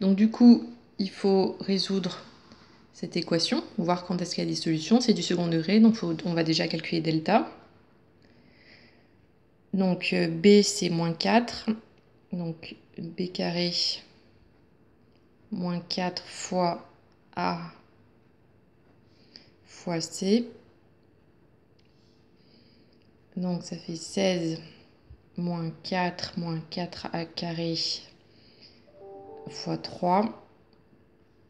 Donc du coup, il faut résoudre cette équation, voir quand est-ce qu'il y a des solutions. C'est du second degré, donc on va déjà calculer delta. Donc B, c'est moins 4. Donc B carré moins 4 fois A fois C. Donc ça fait 16 moins 4A carré fois 3.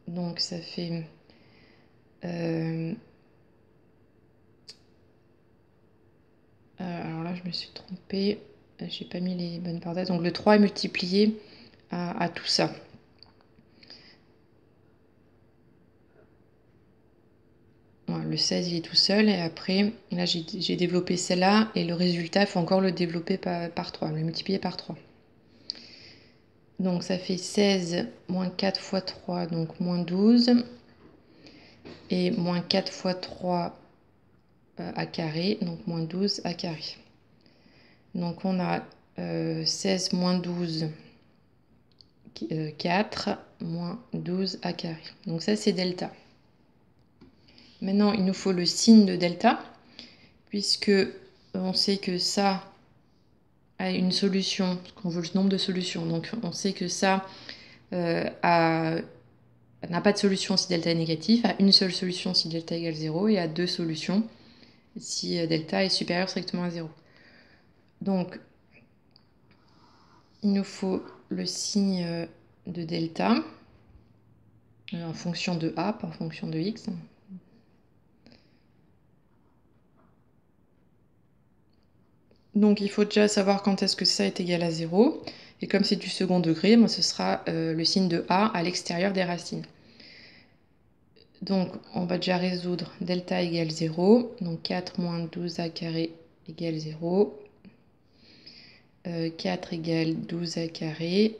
Donc ça fait... alors là, je me suis trompée. J'ai pas mis les bonnes parenthèses. Donc le 3 est multiplié à tout ça. Voilà, le 16, il est tout seul. Et après, là, j'ai développé celle-là. Et le résultat, il faut encore le développer par 3, le multiplier par 3. Donc ça fait 16 moins 4 fois 3, donc moins 12. Et moins 4 fois 3 à carré, donc moins 12 à carré. Donc on a 16 moins 12, 4, moins 12 à carré. Donc ça, c'est delta. Maintenant, il nous faut le signe de delta, puisque on sait que ça a une solution, qu'on veut le nombre de solutions. Donc on sait que ça n'a pas de solution si delta est négatif, a une seule solution si delta égale 0, et a deux solutions si delta est supérieur strictement à 0. Donc, il nous faut le signe de delta en fonction de A, pas en fonction de X. Donc il faut déjà savoir quand est-ce que ça est égal à 0. Et comme c'est du second degré, moi, ce sera le signe de A à l'extérieur des racines. Donc on va déjà résoudre delta égale 0. Donc 4 moins 12a carré égale 0. 4 égale 12a carré.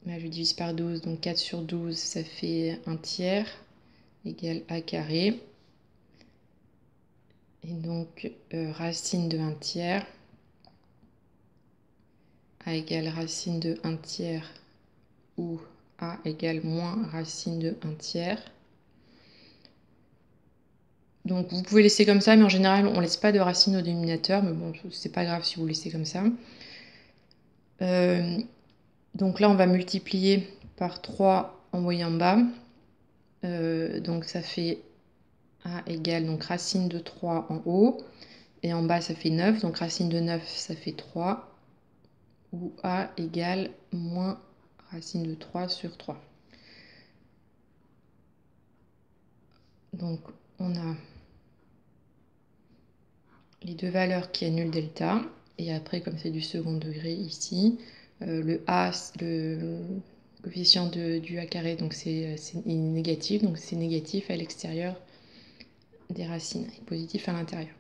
Là je divise par 12, donc 4 sur 12, ça fait 1 tiers égale a carré. Et donc racine de 1 tiers. A égale racine de 1 tiers ou A égale moins racine de 1 tiers. Donc vous pouvez laisser comme ça, mais en général on ne laisse pas de racine au dénominateur, mais bon, c'est pas grave si vous laissez comme ça. Donc là on va multiplier par 3 en haut et en bas. Donc ça fait A égale donc racine de 3 en haut, et en bas ça fait 9, donc racine de 9 ça fait 3, ou A égale moins racine de 3 sur 3. Donc on a les deux valeurs qui annulent delta, et après comme c'est du second degré ici, le A, le coefficient du A carré, donc c'est négatif, donc c'est négatif à l'extérieur des racines et positif à l'intérieur.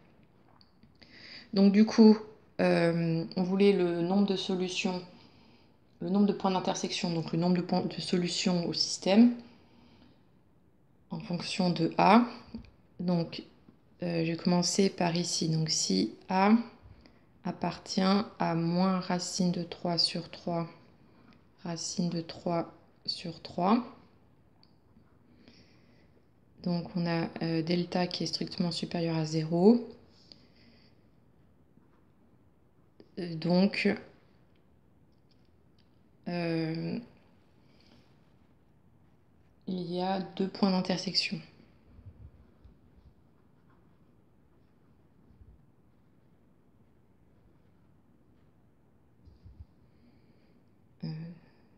Donc du coup, on voulait le nombre de solutions, le nombre de points d'intersection, donc le nombre de points de solutions au système en fonction de A. Donc je vais commencer par ici. Donc si A appartient à moins racine de 3 sur 3, racine de 3 sur 3. Donc on a delta qui est strictement supérieur à 0. Donc il y a deux points d'intersection.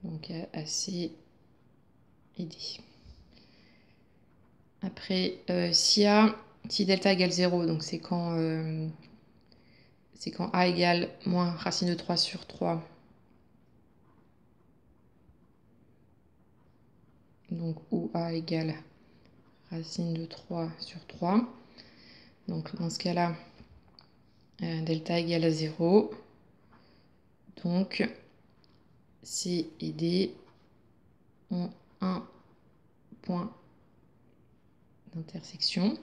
Donc AC et D. Après, si delta égale 0, donc c'est quand A égale moins racine de 3 sur 3. Donc où A égale racine de 3 sur 3. Donc dans ce cas-là, delta égale à 0. Donc C et D ont un point d'intersection.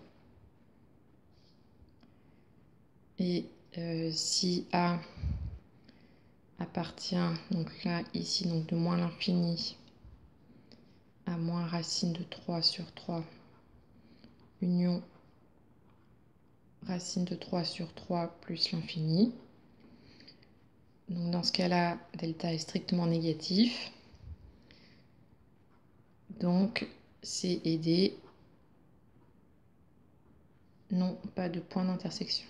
Et si A appartient, donc là, ici, donc de moins l'infini à moins racine de 3 sur 3 union racine de 3 sur 3 plus l'infini. Donc dans ce cas-là, delta est strictement négatif. Donc C et D n'ont pas de point d'intersection.